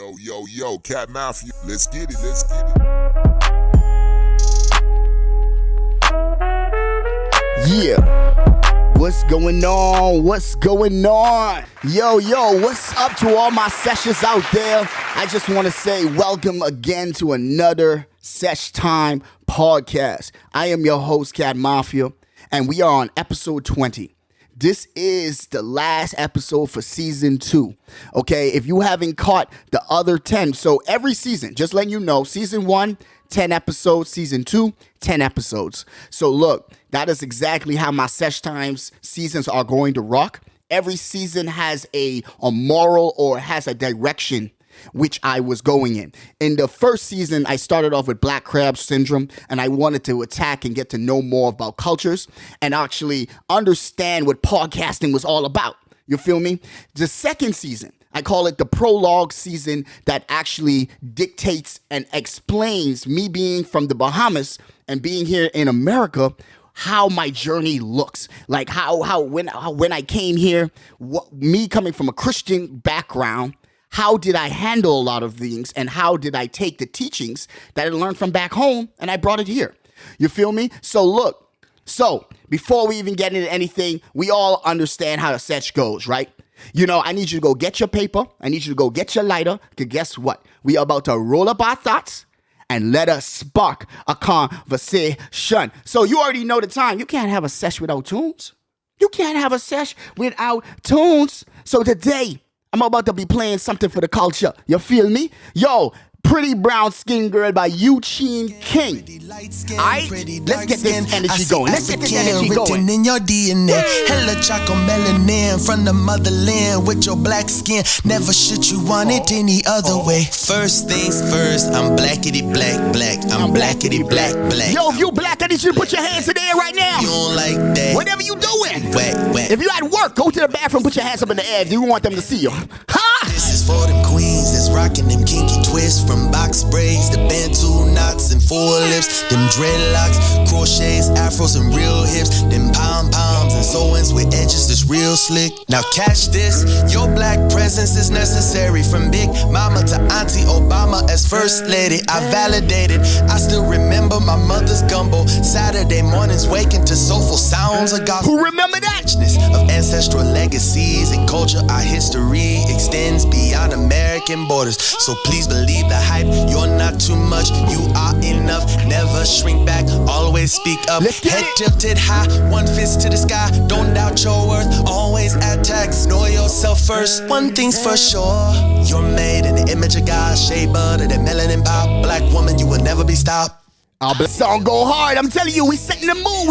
Yo, CatMafia. Let's get it, let's get it. Yeah. What's going on? What's going on? Yo, what's up to all my sessions out there? I just want to say welcome again to another SeshTime podcast. I am your host, CatMafia, and we are on episode 20. This is the last episode for season 2. Okay, if you haven't caught the other 10, so every season, just letting you know, season 1, 10 episodes, season 2, 10 episodes. So look, that is exactly how my SeshTimes seasons are going to rock. Every season has a moral or has a direction which I was going in. In the first season, I started off with Black Crab Syndrome, and I wanted to attack and get to know more about cultures and actually understand what podcasting was all about. You feel me? The second season, I call it the prologue season, that actually dictates and explains me being from the Bahamas and being here in America, how my journey looks. Like how when I came here, me coming from a Christian background, how did I handle a lot of things, and how did I take the teachings that I learned from back home and I brought it here? You feel me? So look, before we even get into anything, we all understand how a sesh goes, right? You know, I need you to go get your paper. I need you to go get your lighter, because guess what? We are about to roll up our thoughts and let us spark a conversation. So you already know the time. You can't have a sesh without tunes. You can't have a sesh without tunes. So today, I'm about to be playing something for the culture. You feel me? Yo, Pretty Brown Skin Girl by Eugene King. Alright, let's get this energy going. Let's get this energy going. In your DNA, hella choco melanin from the motherland with your black skin. Never should you want it any other way. First things first, I'm blackity black. I'm blackity black. Yo, if you black, I need you to put your hands in the air right now. You don't like that? Whatever you doing. Wet. If you at work, go to the bathroom, put your hands up in the air if you want them to see you. Ha! This is for them queens that's rocking them kinky twists, from box braids to bantu knots and four lips, them dreadlocks, crochets, afros and real hips, them pom-poms and sew-ins with edges that's real slick. Now catch this, your black presence is necessary, from Big Mama to Auntie Obama as First Lady. I validated, I still remember my mother's gumbo, Saturday mornings waking to soulful sounds of gospel. Who remember that? Of ancestral legacies and culture, our history extends beyond American borders. So please believe the hype, you're not too much, you are enough. Never shrink back, always speak up. Head tilted high, one fist to the sky. Don't doubt your worth, always attack. Know yourself first, one thing's for sure, you're made in the image of God. Shea butter, that melanin pop. Black woman, you will never be stopped. The song go hard, I'm telling you, we setting the mood,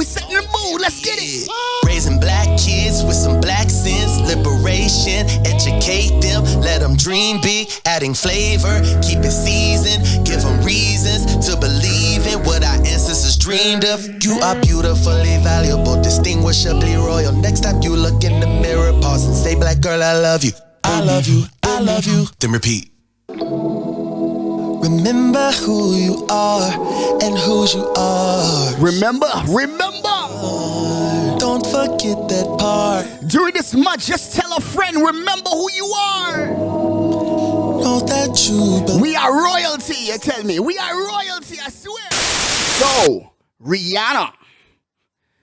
let's get it. Raising black kids with some black sense, liberation, educate them, let them dream big, adding flavor, keep it seasoned, give them reasons to believe in what our ancestors dreamed of. You are beautifully valuable, distinguishably royal. Next time you look in the mirror, pause and say, black girl, I love you, I love you, I love you, then repeat. Remember who you are and whose you are. Remember. Don't forget that part. During this month, just tell a friend, remember who you are. Know that you belong. We are royalty, you tell me. We are royalty, I swear. So, Rihanna.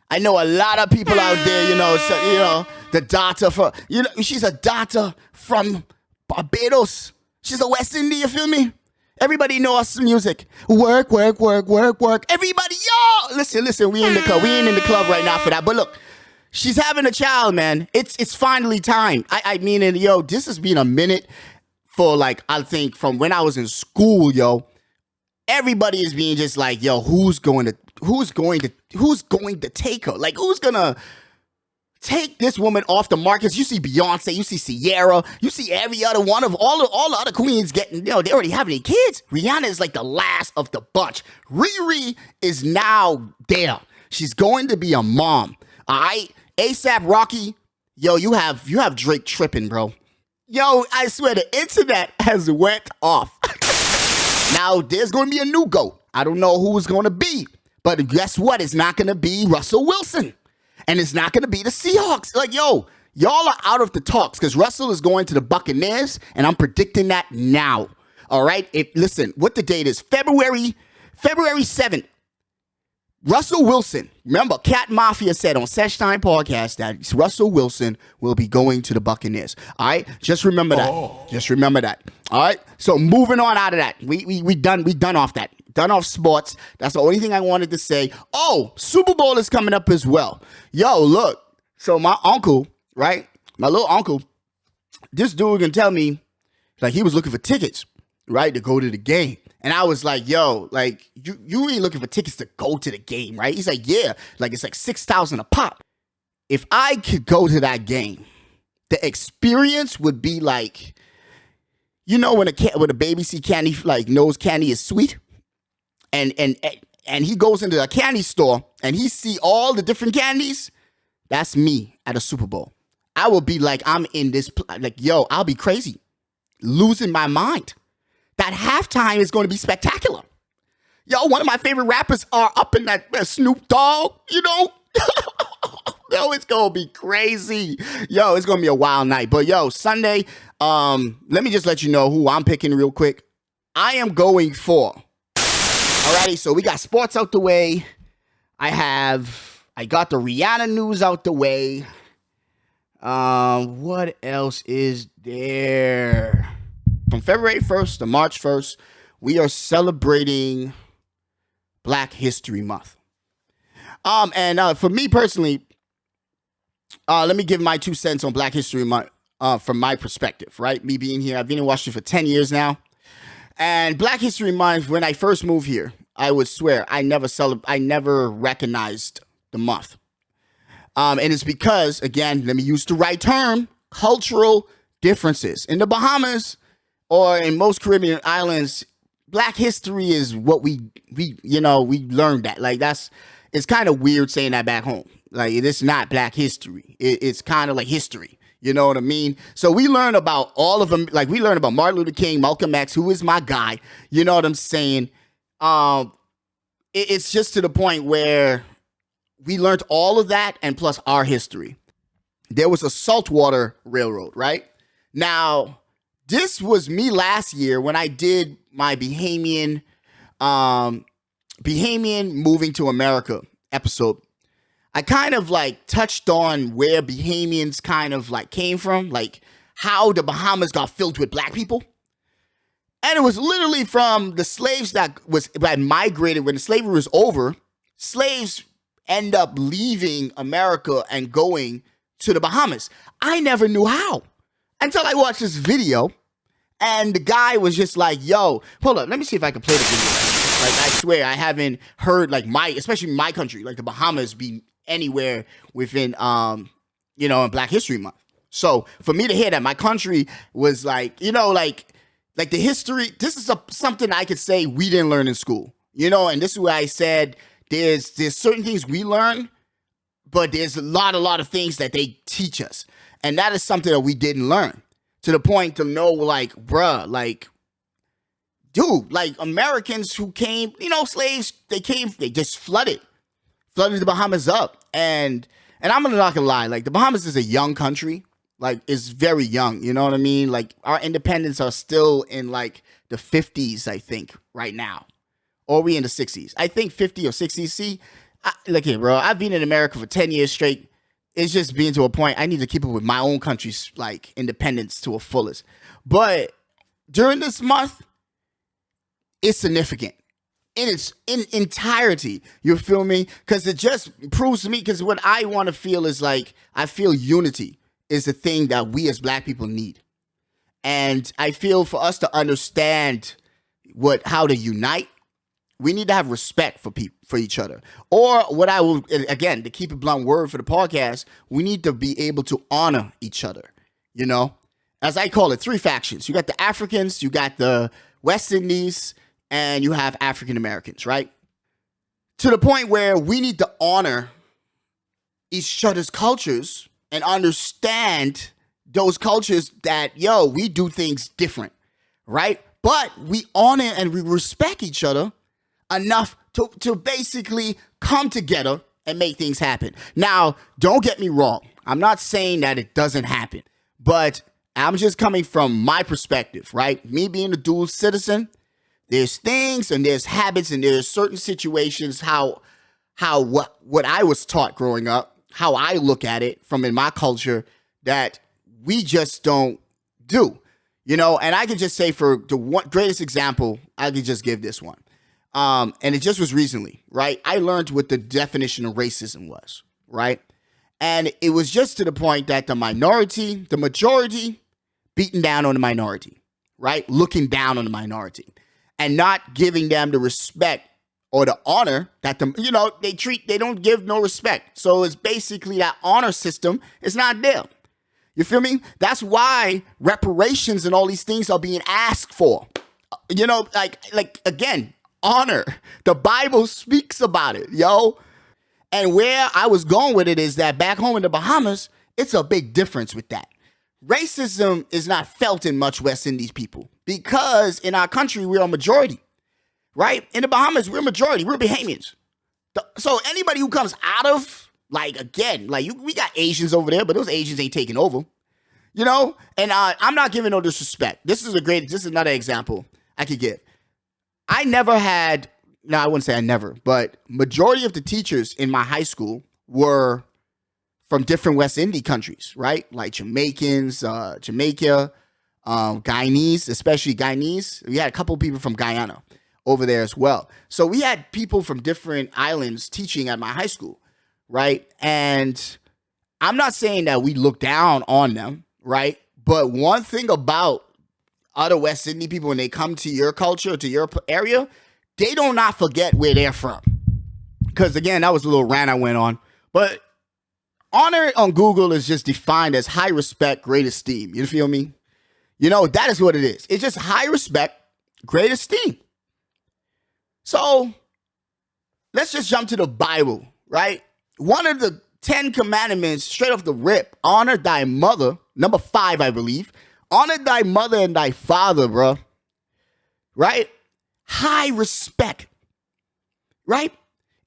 I know a lot of people out there, the daughter from, she's a daughter from Barbados. She's a West Indian, you feel me? Everybody knows music. Work. Everybody, yo! Listen, we in the club. We ain't in the club right now for that. But look, she's having a child, man. It's finally time. I mean, this has been a minute for, like, I think from when I was in school, yo. Everybody is being just like, yo, who's going to take her? Like, who's gonna take this woman off the market? You see Beyonce, you see Sierra, you see every other one of all the other queens getting, they already have any kids. Rihanna is like the last of the bunch. RiRi is now there. She's going to be a mom. All right, ASAP Rocky, yo, you have Drake tripping, bro. Yo, I swear the internet has went off. Now there's going to be a new GOAT. I don't know who it's going to be, but guess what? It's not going to be Russell Wilson. And it's not going to be the Seahawks. Like, y'all are out of the talks because Russell is going to the Buccaneers, and I'm predicting that now. All right. Listen, what the date is? February 7th. Russell Wilson. Remember, CatMafia said on SeshTime podcast that Russell Wilson will be going to the Buccaneers. All right. Just remember that. Just remember that. All right. So moving on out of that. We done off that. Done off sports. That's the only thing I wanted to say. Oh, Super Bowl is coming up as well. Yo, look. So my uncle, right? My little uncle, this dude can tell me, like, he was looking for tickets, right, to go to the game. And I was like, yo, like, you ain't looking for tickets to go to the game, right? He's like, yeah, like, it's like $6,000 a pop. If I could go to that game, the experience would be like, you know, when a baby see candy, like, knows candy is sweet, and he goes into a candy store and he see all the different candies. That's me at a Super Bowl. I will be like, I'm in this, like, yo, I'll be crazy, losing my mind. That halftime is going to be spectacular. Yo, one of my favorite rappers are up in that Snoop Dogg, you know? Yo, it's going to be crazy. Yo, it's going to be a wild night. But yo, Sunday, let me just let you know who I'm picking real quick. I am going for, alrighty, so we got sports out the way. I got the Rihanna news out the way. What else is there? From February 1st to March 1st, we are celebrating Black History Month. And for me personally, let me give my 2 cents on Black History Month from my perspective, right? Me being here, I've been in Washington for 10 years now. And Black History Month, when I first moved here, I would swear I never recognized the month. And it's because, again, let me use the right term, cultural differences. In the Bahamas, or in most Caribbean islands, Black history is what we learned that. Like, it's kind of weird saying that back home. Like, it's not Black history. It's kind of like history. You know what I mean? So we learn about all of them. Like, we learn about Martin Luther King, Malcolm X, who is my guy. You know what I'm saying? It's just to the point where we learned all of that and plus our history. There was a saltwater railroad, right? Now, this was me last year when I did my Bahamian moving to America episode. I kind of like touched on where Bahamians kind of like came from, like how the Bahamas got filled with Black people. And it was literally from the slaves that migrated when the slavery was over. Slaves end up leaving America and going to the Bahamas. I never knew how until I watched this video, and the guy was just like, yo, hold up, let me see if I can play the video. Like, I swear, I haven't heard, like, especially my country, like the Bahamas, be anywhere within, in Black History Month. So, for me to hear that my country was like, like the history, this is something I could say we didn't learn in school, and this is where I said there's certain things we learn, but there's a lot of things that they teach us. And that is something that we didn't learn. To the point to know, like, bruh, like, dude, like, Americans who came, slaves, they just flooded the Bahamas up. And I'm not gonna lie, like, the Bahamas is a young country. Like, it's very young, you know what I mean? Like, our independence are still in, like, the 50s, I think, right now. Or we in the 60s. I think 50 or 60s. See, look here, bro. I've been in America for 10 years straight. It's just being to a point I need to keep up with my own country's, like, independence to a fullest. But during this month, it's significant in its entirety. You feel me? Because it just proves to me, because what I want to feel is, like, I feel unity is the thing that we as Black people need. And I feel for us to understand how to unite, we need to have respect for each other. Or what I will, again, to keep a blunt word for the podcast, we need to be able to honor each other, As I call it, 3 factions. You got the Africans, you got the West Indies, and you have African Americans, right? To the point where we need to honor each other's cultures and understand those cultures that, we do things different, right? But we honor and we respect each other enough to basically come together and make things happen. Now, don't get me wrong. I'm not saying that it doesn't happen. But I'm just coming from my perspective, right? Me being a dual citizen, there's things and there's habits and there's certain situations what I was taught growing up, how I look at it from in my culture that we just don't do, and I could just say for the one greatest example, I could just give this one. And it just was recently, right? I learned what the definition of racism was, right? And it was just to the point that the majority beating down on the minority, right? Looking down on the minority and not giving them the respect or the honor that they don't give no respect. So it's basically that honor system is not there. You feel me? That's why reparations and all these things are being asked for. Again, honor. The Bible speaks about it, yo. And where I was going with it is that back home in the Bahamas, it's a big difference with that. Racism is not felt in much West Indies people because in our country, we're a majority, right? In the Bahamas, we're a majority. We're Bahamians. So anybody who comes out of, we got Asians over there, but those Asians ain't taking over, And I'm not giving no disrespect. This is another example I could give. I wouldn't say I never, but majority of the teachers in my high school were from different West Indian countries, right? Like Jamaicans, Jamaica, Guyanese, especially Guyanese. We had a couple of people from Guyana over there as well. So we had people from different islands teaching at my high school, right? And I'm not saying that we look down on them, right? But one thing about other West Indian people, when they come to your culture, to your area, they do not forget where they're from. Because again, that was a little rant I went on. But honor on Google is just defined as high respect, great esteem. You feel me? That is what it is. It's just high respect, great esteem. So let's just jump to the Bible, right? One of the 10 commandments, straight off the rip, honor thy mother, number 5, I believe. Honor thy mother and thy father, bro. Right? High respect. Right?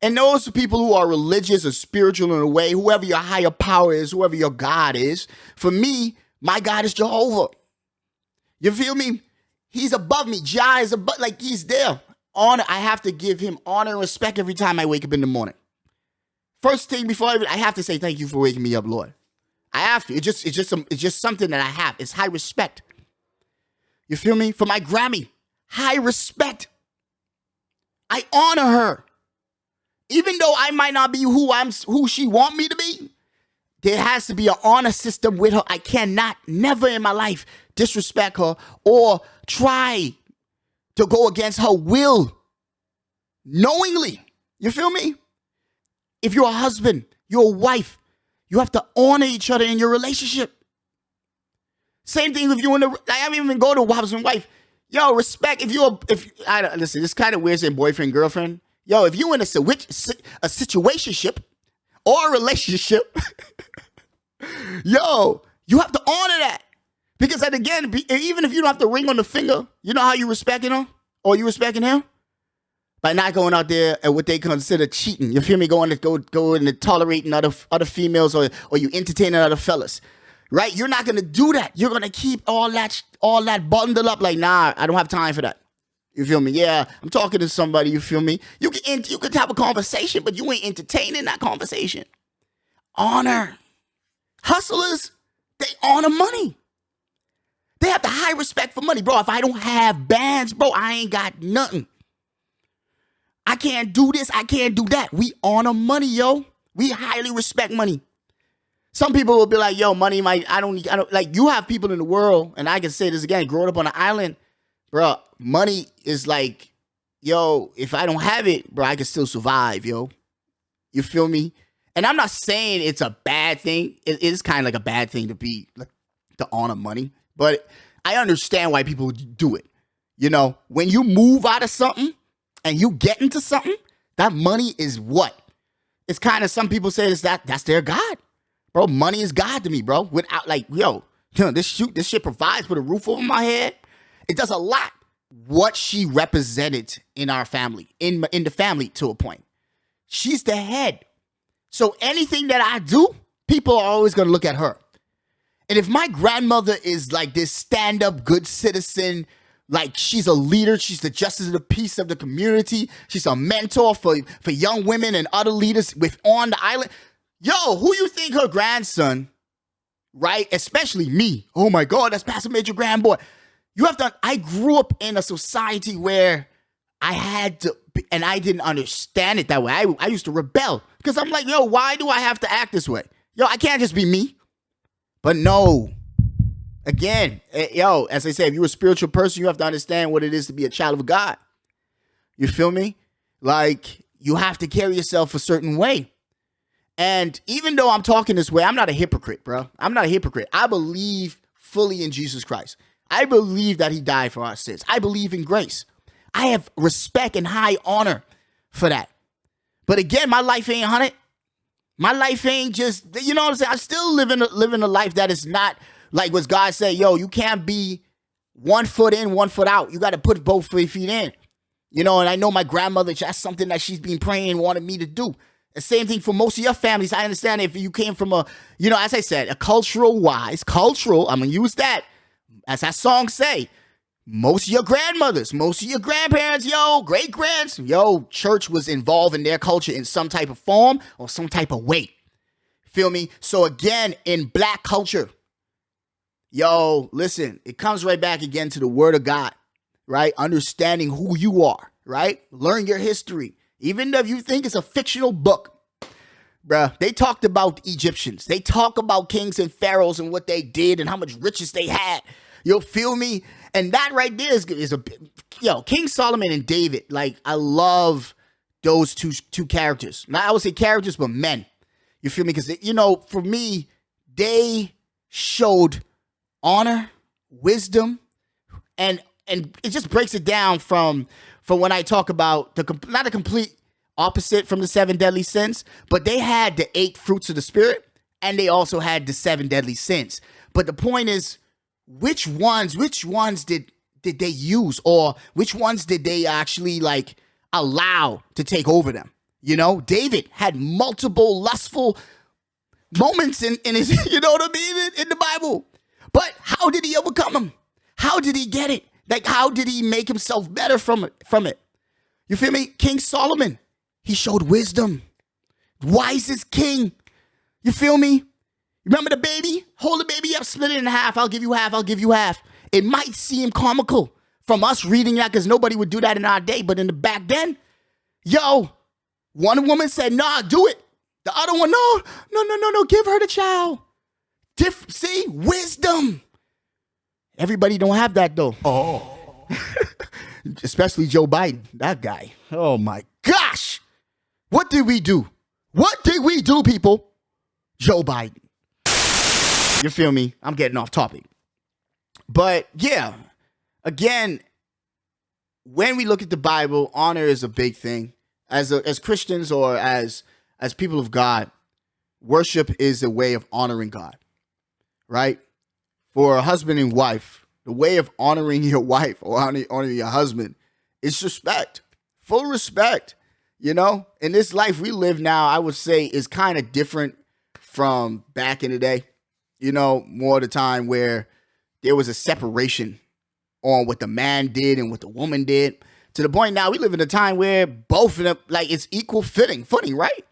And those people who are religious or spiritual in a way, whoever your higher power is, whoever your God is, for me, my God is Jehovah. You feel me? He's above me. Jah is above, he's there. Honor, I have to give him honor and respect every time I wake up in the morning. First thing before I have to say thank you for waking me up, Lord. I have to. It's just something that I have. It's high respect. You feel me? For my Grammy, high respect. I honor her. Even though I might not be who she want me to be, there has to be an honor system with her. I cannot, never in my life, disrespect her or try to go against her will knowingly. You feel me? If you're a husband, you're a wife, you have to honor each other in your relationship. Same thing if you in the, I haven't even go to husband and wife. Yo, respect. Listen, it's kind of weird saying boyfriend, girlfriend. Yo, if you in a situationship or a relationship, yo, you have to honor that. Because again, even if you don't have the ring on the finger, you know how you respecting her or you respecting him? By not going out there at what they consider cheating. You feel me? Going and tolerating other females or you entertaining other fellas. Right? You're not gonna do that. You're gonna keep all that bundled up like, nah, I don't have time for that. You feel me? Yeah, I'm talking to somebody, you feel me? You can have a conversation, but you ain't entertaining that conversation. Honor. Hustlers, they honor money. They have the high respect for money. Bro, if I don't have bands, bro, I ain't got nothing. I can't do this. I can't do that. We honor money, yo. We highly respect money. Some people will be like, yo, money, I don't, like, you have people in the world, and I can say this again, growing up on an island, bro, money is like, yo, if I don't have it, bro, I can still survive, yo. You feel me? And I'm not saying it's a bad thing. It is kind of like a bad thing to honor money, but I understand why people do it. When you move out of something, and you get into something, that money is what? It's kind of, some people say that's their God. Bro, money is God to me, bro. Without this shit provides with a roof over my head. It does a lot. What she represented in our family, in the family to a point. She's the head. So anything that I do, people are always going to look at her. And if my grandmother is like this stand-up good citizen, like she's a leader, she's the justice of the peace of the community, she's a mentor for young women and other leaders on the island. Yo, who you think her grandson, right? Especially me. Oh my God, that's Pastor Major Grandboy. You have to, I grew up in a society where I had to, and I didn't understand it that way. I used to rebel because I'm like, yo, why do I have to act this way? Yo, I can't just be me. But no, again, yo, as I say, if you're a spiritual person, you have to understand what it is to be a child of God. You feel me? Like, you have to carry yourself a certain way. And even though I'm talking this way, I'm not a hypocrite, bro. I'm not a hypocrite. I believe fully in Jesus Christ. I believe that he died for our sins. I believe in grace. I have respect and high honor for that. But again, my life ain't 100. My life ain't just, you know what I'm saying? I'm still living a life that is not like what God said, yo, you can't be 1 foot in, 1 foot out. You got to put both feet in. You know, and I know my grandmother, that's something that she's been praying and wanted me to do. The same thing for most of your families. I understand if you came from a, you know, as I said, a cultural, I'm going to use that. As that song say, most of your grandmothers, most of your grandparents, yo, great-grands, yo, church was involved in their culture in some type of form or some type of way. Feel me? So again, in black culture, yo, listen, it comes right back again to the word of God, right? Understanding who you are, right? Learn your history. Even if you think it's a fictional book, bruh, they talked about Egyptians. They talk about kings and pharaohs and what they did and how much riches they had. You'll feel me? And that right there is a, yo, King Solomon and David. Like, I love those two characters. Not, I would say characters, but men. You feel me? Because, you know, for me, they showed honor, wisdom, and it just breaks it down from when I talk about not a complete opposite from the 7 deadly sins, but they had the 8 fruits of the spirit, and they also had the 7 deadly sins. But the point is, which ones did they use, or which ones did they actually like allow to take over them? You know, David had multiple lustful moments in his, you know what I mean, in the Bible. But how did he overcome them? How did he get it? Like, how did he make himself better from it? You feel me? King Solomon, he showed wisdom. Wisest king. You feel me? Remember the baby? Hold the baby up, split it in half. I'll give you half. I'll give you half. It might seem comical from us reading that because nobody would do that in our day. But in the back then, yo, one woman said, nah, do it. The other one, no, give her the child. See, wisdom. Everybody don't have that though. Oh, especially Joe Biden, that guy. Oh my gosh. What did we do? What did we do, people? Joe Biden. You feel me? I'm getting off topic. But yeah, again, when we look at the Bible, honor is a big thing. As Christians or as people of God, worship is a way of honoring God, right? For a husband and wife, the way of honoring your wife or honoring your husband is respect, full respect. You know, in this life we live now, I would say is kind of different from back in the day. You know, more of the time where there was a separation on what the man did and what the woman did. To the point now we live in a time where both of them, like, it's equal footing, right?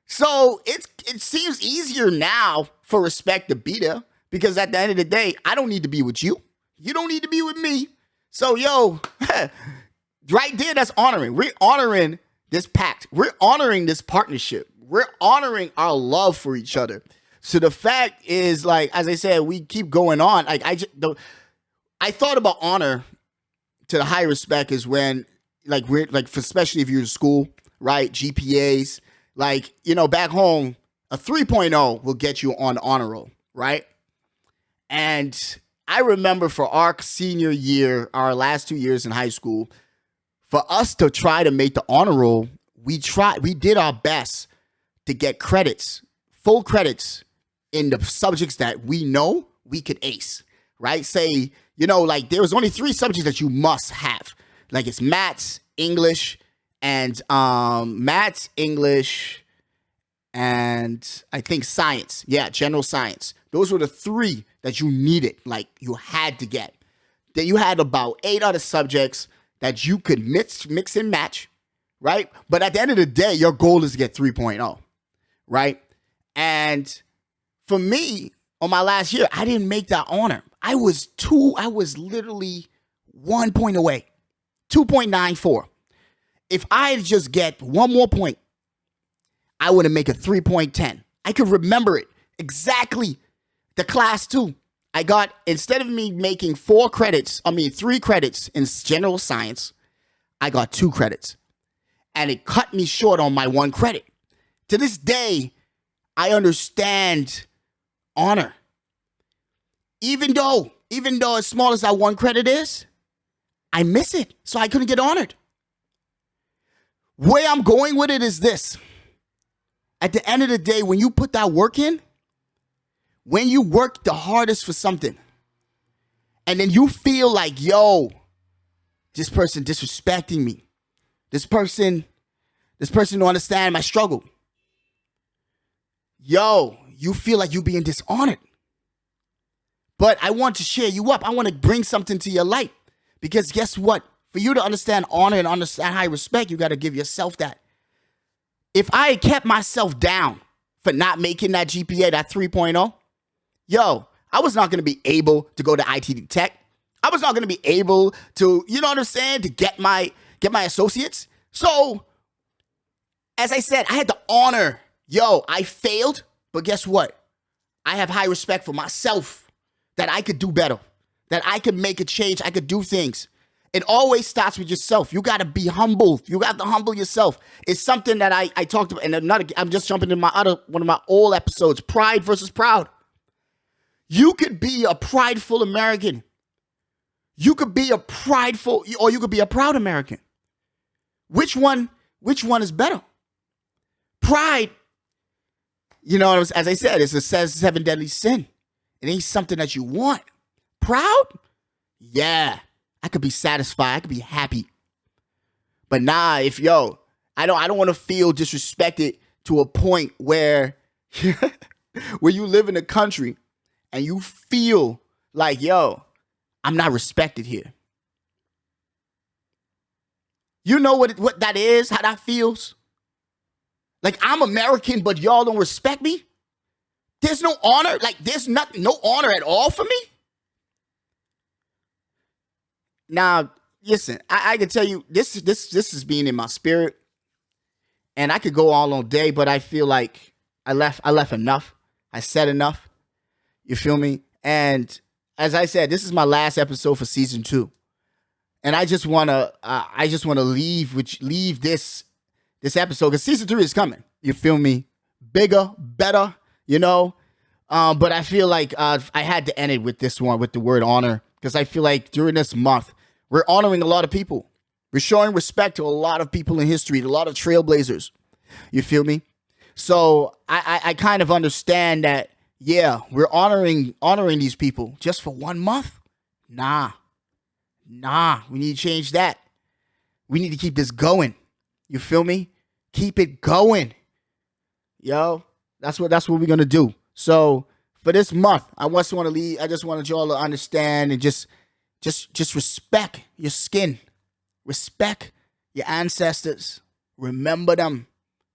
So it seems easier now for respect to be there because at the end of the day, I don't need to be with you. You don't need to be with me. So, yo, right there, that's honoring. We're honoring this pact. We're honoring this partnership. We're honoring our love for each other. So the fact is, like, as I said, we keep going on. Like, I thought about honor to the high respect is when, like, we're like, especially if you're in school, right? GPAs, like, you know, back home, a 3.0 will get you on the honor roll, right? And I remember for our senior year, our last 2 years in high school, for us to try to make the honor roll, we did our best to get credits, full credits in the subjects that we know we could ace, right? Say, you know, like there was only 3 subjects that you must have. Like it's maths, English, and and I think science. Yeah, general science. Those were the 3 that you needed, like you had to get. Then you had about 8 other subjects that you could mix and match, right? But at the end of the day, your goal is to get 3.0, right? And for me, on my last year, I didn't make that honor. I was literally 1 point away, 2.94. If I had just get 1 more point, I would have made a 3.10. I could remember it exactly. The class 2, I got, instead of me making 3 credits in general science, I got 2 credits. And it cut me short on my 1 credit. To this day, I understand honor. Even though as small as that 1 credit is, I miss it. So I couldn't get honored. Where I'm going with it is this. At the end of the day, when you put that work in, when you work the hardest for something, and then you feel like, yo, this person disrespecting me. This person don't understand my struggle. Yo, you feel like you're being dishonored. But I want to cheer you up. I want to bring something to your light. Because guess what? For you to understand honor and understand high respect, you got to give yourself that. If I had kept myself down for not making that GPA, that 3.0, yo, I was not going to be able to go to ITD Tech. I was not going to be able to, you know what I'm saying, to get my associates. So, as I said, I had to honor, yo, I failed, but guess what? I have high respect for myself, that I could do better, that I could make a change, I could do things. It always starts with yourself. You got to be humble. You got to humble yourself. It's something that I talked about, and I'm just jumping in one of my old episodes, pride versus proud. You could be a prideful American. You could be a prideful, or you could be a proud American. Which one is better? Pride, you know, as I said, it's a 7 deadly sin. It ain't something that you want. Proud? Yeah. I could be satisfied. I could be happy. But nah, I don't want to feel disrespected to a point where where you live in a country and you feel like, yo, I'm not respected here. You know what that is, how that feels? Like, I'm American, but y'all don't respect me? There's no honor? Like, there's no honor at all for me? Now, listen, I can tell you, this is being in my spirit. And I could go all day, but I feel like I left enough. I said enough. You feel me? And as I said, this is my last episode for season 2. And I just wanna leave this episode, because season 3 is coming. You feel me? Bigger, better, you know. But I feel like I had to end it with this one, with the word honor, because I feel like during this month, we're honoring a lot of people. We're showing respect to a lot of people in history, a lot of trailblazers. You feel me? So I kind of understand that, yeah, we're honoring these people just for 1 month. Nah, we need to change that. We need to keep this going. You feel me? Keep it going. Yo, that's what we're gonna do. So for this month, I just wanted y'all to understand and just respect your skin. Respect your ancestors. Remember them.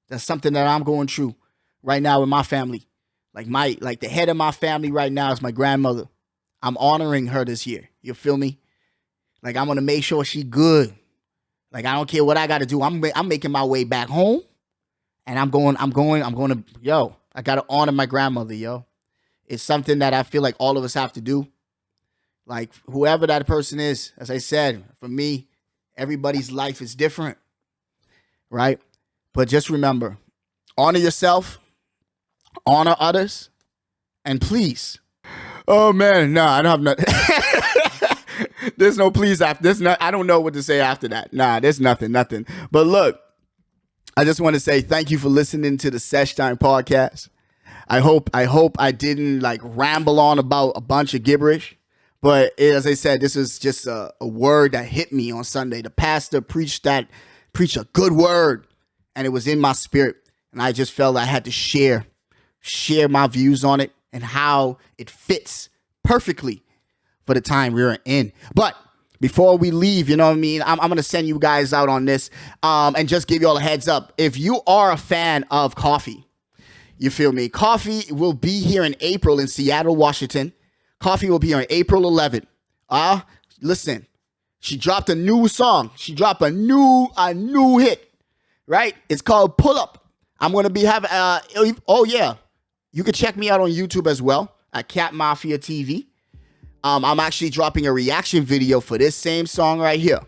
That's something that I'm going through right now with my family. Like the head of my family right now is my grandmother. I'm honoring her this year. You feel me? Like, I'm gonna make sure she good. Like, I don't care what I gotta do. I'm making my way back home, and I'm gonna, yo, I gotta honor my grandmother, yo. It's something that I feel like all of us have to do. Like, whoever that person is, as I said, for me, everybody's life is different, right? But just remember, honor yourself, honor others, and please. Oh man, no, I don't have nothing. There's no please after this. I don't know what to say after that. Nah, there's nothing. But look, I just want to say thank you for listening to the SeshTime podcast. I hope I didn't like ramble on about a bunch of gibberish. But as I said, this is just a word that hit me on Sunday. The pastor preached a good word, and it was in my spirit. and I just felt I had to share my views on it and how it fits perfectly for the time we're in. But before we leave, you know what I mean, I'm going to send you guys out on this and just give you all a heads up. If you are a fan of Koffee, you feel me? Koffee will be here in April in Seattle, Washington. Koffee will be here on April 11th. Listen, she dropped a new song. She dropped a new hit, right? It's called Pull Up. I'm going to be having, you can check me out on YouTube as well at CatMafia TV. I'm actually dropping a reaction video for this same song right here.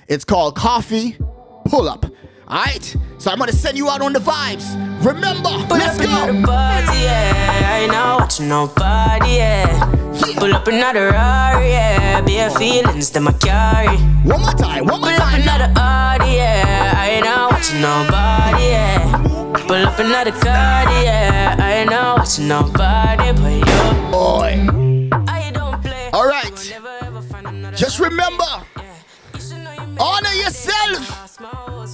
It's called Koffee Pull Up. All right? So I'm going to send you out on the vibes. Remember, let's go. Party, yeah. I ain't not watching nobody, yeah. Pull up another RiRi, yeah. Bare feelings that I carry. One more time. Pull up another Audi, yeah. I ain't not watching nobody, yeah. Pull up another card, yeah. I ain't not watching nobody but you. Boy. I don't play. All right. Just remember, honor yourself.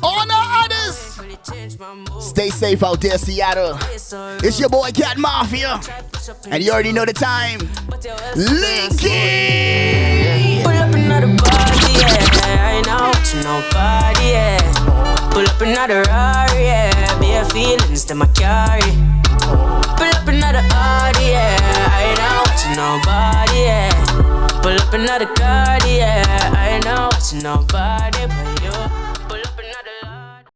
Honor others. Stay safe out there, Seattle. It's your boy CatMafia, and you already know the time. Linky. Pull up another party, yeah. I ain't not watching nobody, yeah. Pull up another RiRi, yeah. Bare feelings that I carry. Pull up another Audi, yeah. I ain't not watching nobody, yeah. Pull up another card, yeah. I ain't not watching nobody but you.